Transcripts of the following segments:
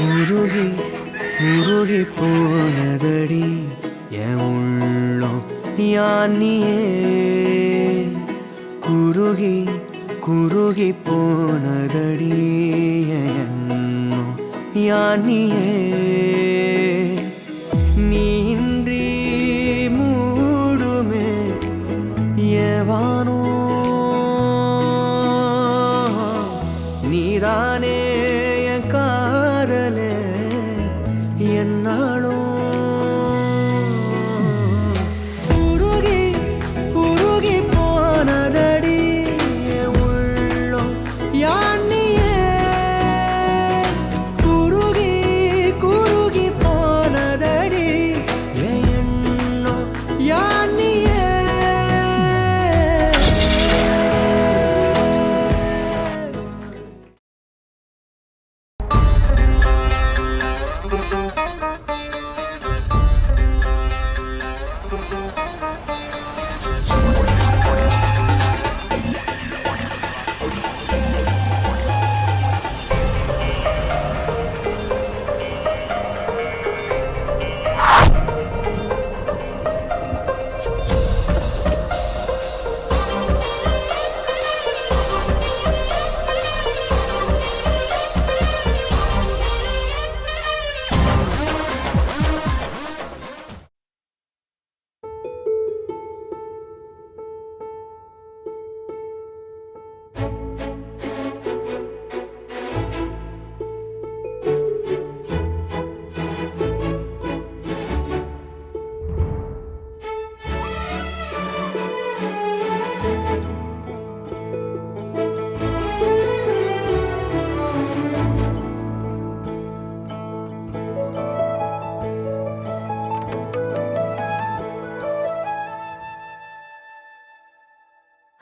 உருகி உருகி போனதடி என் உள்ளம் யானியே குருகி குருகி போனதடி என் எண்ணம் யானியே நீன்றி மூடுமே ஏவானோ நீதானே என் காதலே என்னாலும் உருகி உருகி போனதடி என் உள்ளம் யானியே குருகி குருகி போனதடி என் எண்ணம் யானியே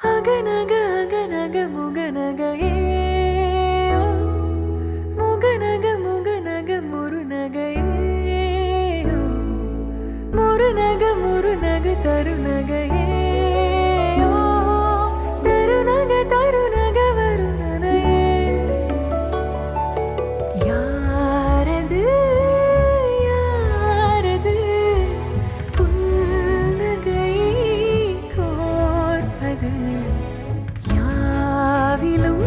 அகநக முகநக ஏ முகநக முகநக முருநக ஏ முருநக முருநக தருநக ஏ தருநக தருநக வருணன யாரது யாரது புன்னகை கோர்ப்பது யாவிலும்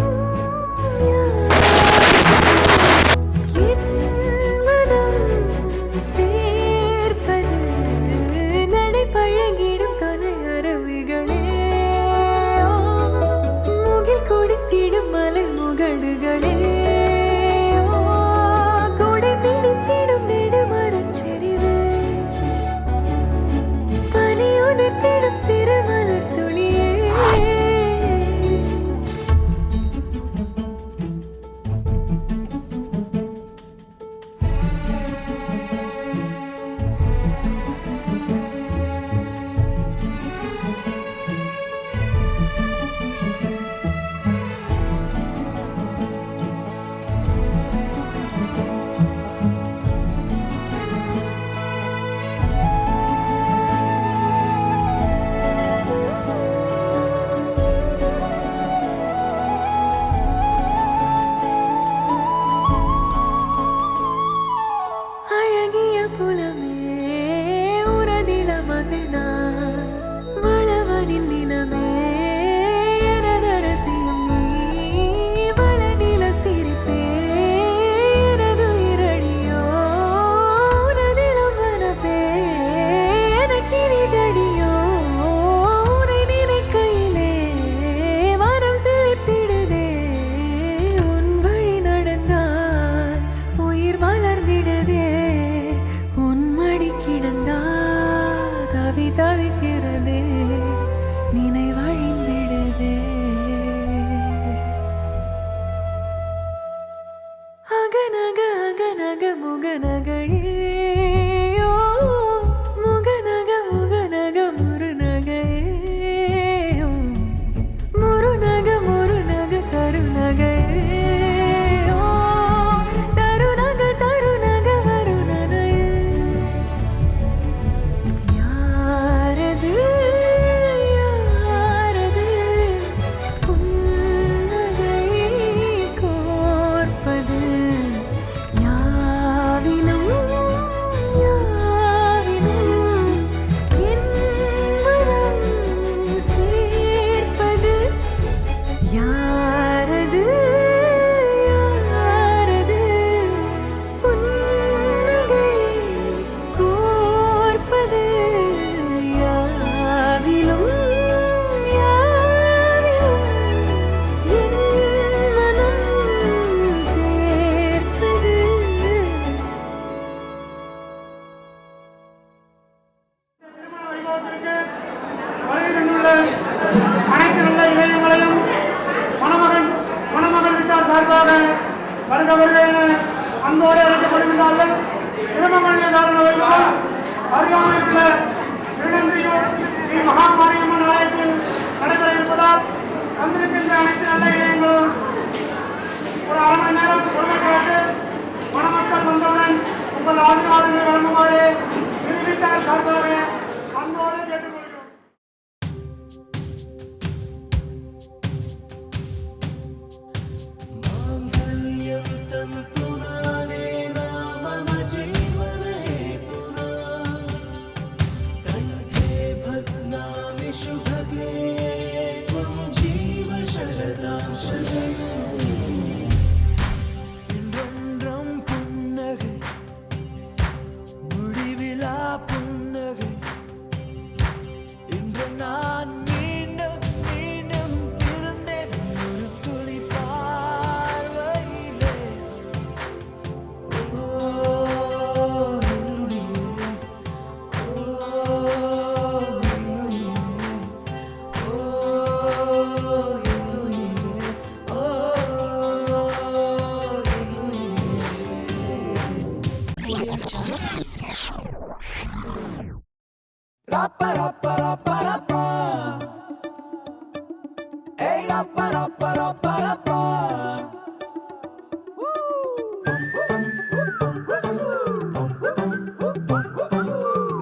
அவர்கள் திருமங்கல்ய தாரண வைபவம் அருகாமையில் உள்ள திருநன்றியூர் ஸ்ரீ மகாமாரியம்மன் ஆலயத்தில் நடைபெற இருப்பதால் வந்திருக்கின்ற அனைத்து நல்ல இளைஞர்களும் ஒரு அரை மணி நேரம் பொறுமை கேட்டு மணமக்கள் வந்தவுடன் உங்கள் ஆசீர்வாதங்களை வழங்குமாறு இரு வீட்டார் சார்பாக அன்போடு கேட்டுக்கொள்கிறோம். Rappa rappa rappa rappa, hey rappa rappa rappa rappa.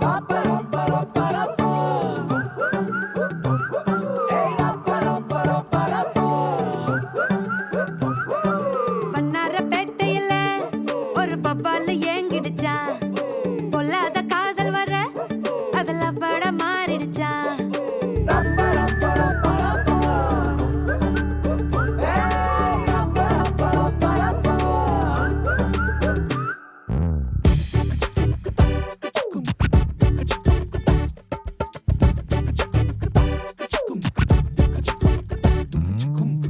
Rappa rappa rappa rappa, hey rappa rappa rappa rappa. வண்ணாரப்பேட்டையில ஒரு பப்பால ஏங்கிடுச்சா, பொல்லாத காதல் வர அதுல பட மாறிடுச்சா. Rappa rappa rappa rappa, hey rappa rappa rappa rappa.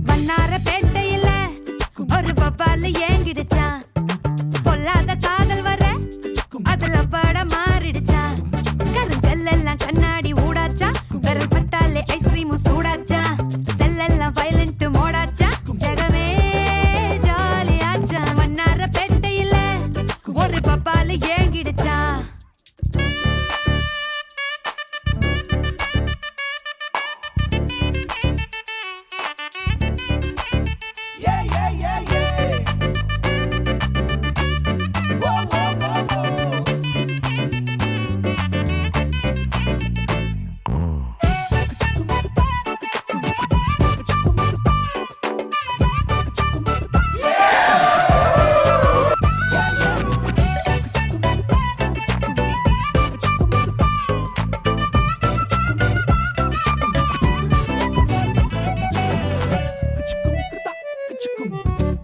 வண்ணாரப்பேட்டையில ஒரு பப்பால ஏங்கிடுச்சா, பொல்லாத காதல் வர அதுல பட மாறிடுச்சா. கருங்கல்லாம் கண்ணாடி ஊடாச்சா, விரல் பட்டாலே ஐஸ்கிரீமும் சூடாச்சா. செல்லெல்லாம் வயலண்ட் மோடாச்சா, ஜகமே ஜாலியாச்சா. வண்ணாரப்பேட்டையில ஒரு பப்பால ஏங்கிடுச்சா. Yeah yeah yeah yeah. Whoa whoa whoa whoa.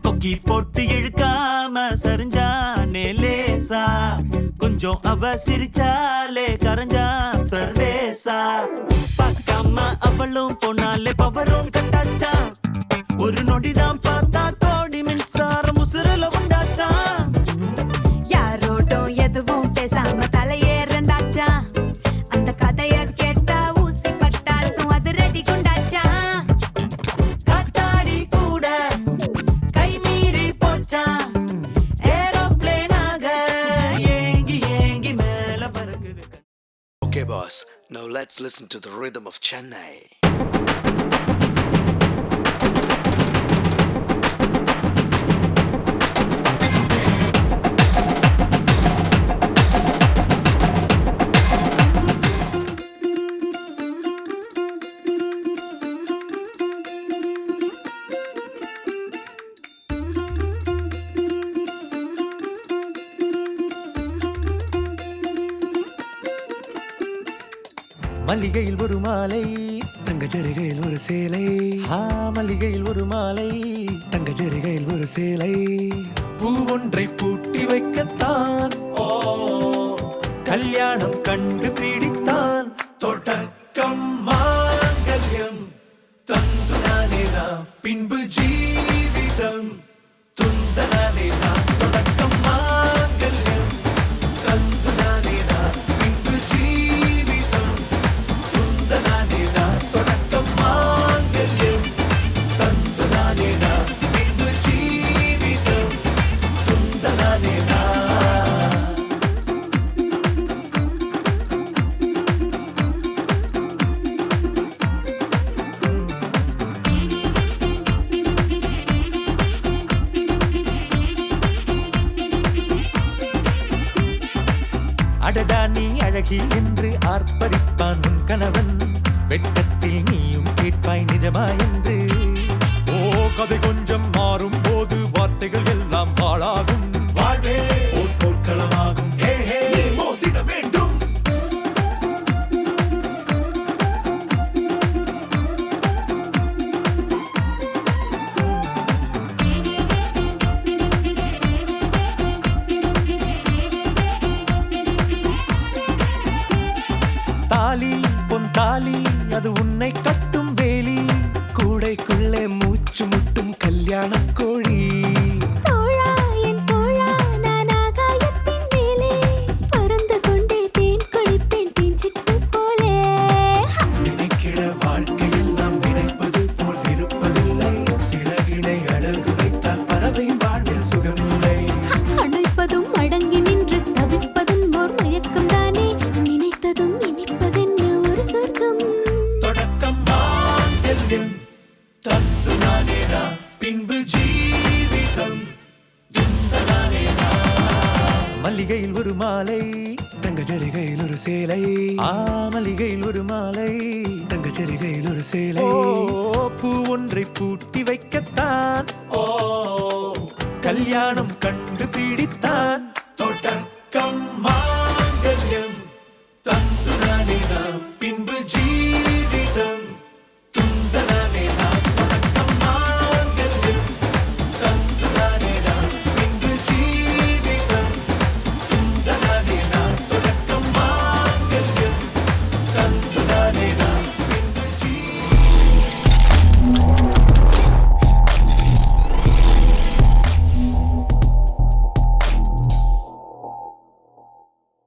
கொக்கி போட்டு இழுக்காம சரிஞ்சானே லேசா, கொஞ்சம் அவ சிரிச்சாலே கரைஞ்சா சர்வேசா. பார்க்காம அவளும் போனாலே பவரும் கட்டாச்சா, ஒரு நொடிதான் பார்த்தா கோடி மின்சாரம் உசுரல உண்டாச்சா. யாரோட்டும் எதுவும் பேசாம தலையேறண்டாச்சா, அந்த கதைய கேட்டா ஊசி பட்டாசும் அது ரெடி குண்டாச்சா. காத்தாடி கூட கை மீறி போச்சா, ஏரோப்ளேனாக ஏங்கி ஏங்கி மேல பறக்குது. Okay, boss. Now let's listen to the rhythm of Chennai. மல்லிகையில் ஒரு மாலை, தங்க ஜரிகையில் ஒரு சேலை. மல்லிகையில் ஒரு மாலை, தங்க ஜரிகையில் ஒரு சேலை. பூவொன்றை பூட்டி வைக்கத்தான் கல்யாணம் கண்டு பிடித்தான். தொடக்கம் மாங்கல்யம் தந்துனானே நாம், பின்பு ஜீவிதம் துந்தனானே நாம். தொடக்கம் மாங்கல்யம் தந்துனானே நாம், பின்பு ஜீவிதம் துந்தனானே நாம். தொடக்கம் மாங்கல்யம் தந்துனானே நாம், பின்பு ஜீவிதம் துந்தனானே நாம். அழகி என்று ஆர்ப்பரிப்பான் உன் கணவன் வெட்கத்தில் நீயும் கேட்பாய் நிஜமா என்று ஓ கதை கொஞ்சம் மாறும் போது வார்த்தைகள் எல்லாம் பாழாகும் வாழ்வே ஓர் போர்க்களமாகும் ஹே ஹே நீ மோதிட வேண்டும் தாலி பொன் தாலி அது உன்னை கட்டும் வேலி கூடைக்குள்ளே மூச்சு முட்டும் கல்யாண கோழி தோழா என் தோழா நான் ஆகாயத்தின் மேலே பறந்து கொண்டே தேன் குடிப்பேன் தேஞ்சிட்டு போலே நினைக்கிற வாழ்க்கையெல்லாம் நினைப்பது போல் இருப்பதில்லை சிறகினை அழகு வைத்தால் பறவையின் வாழ்வில் சுகமில்லை அணைப்பதும் அடங்கி நின்று தவிப்பதும் ஓர் மயக்கம் தானே நினைத்ததும் இனிப்பதென்ன ஒரு சொர்க்கம் தொடக்கம் மாங்கல்யம் தத்து நானேனா பின்பு ஜீவிதம் துந்தனானேனா மல்லிகையில் ஒரு மாலை தங்க ஜரிகையில் ஒரு சேலை மல்லிகையில் ஒரு மாலை தங்க ஜரிகையில் ஒரு சேலை பூ ஒன்றை பூட்டி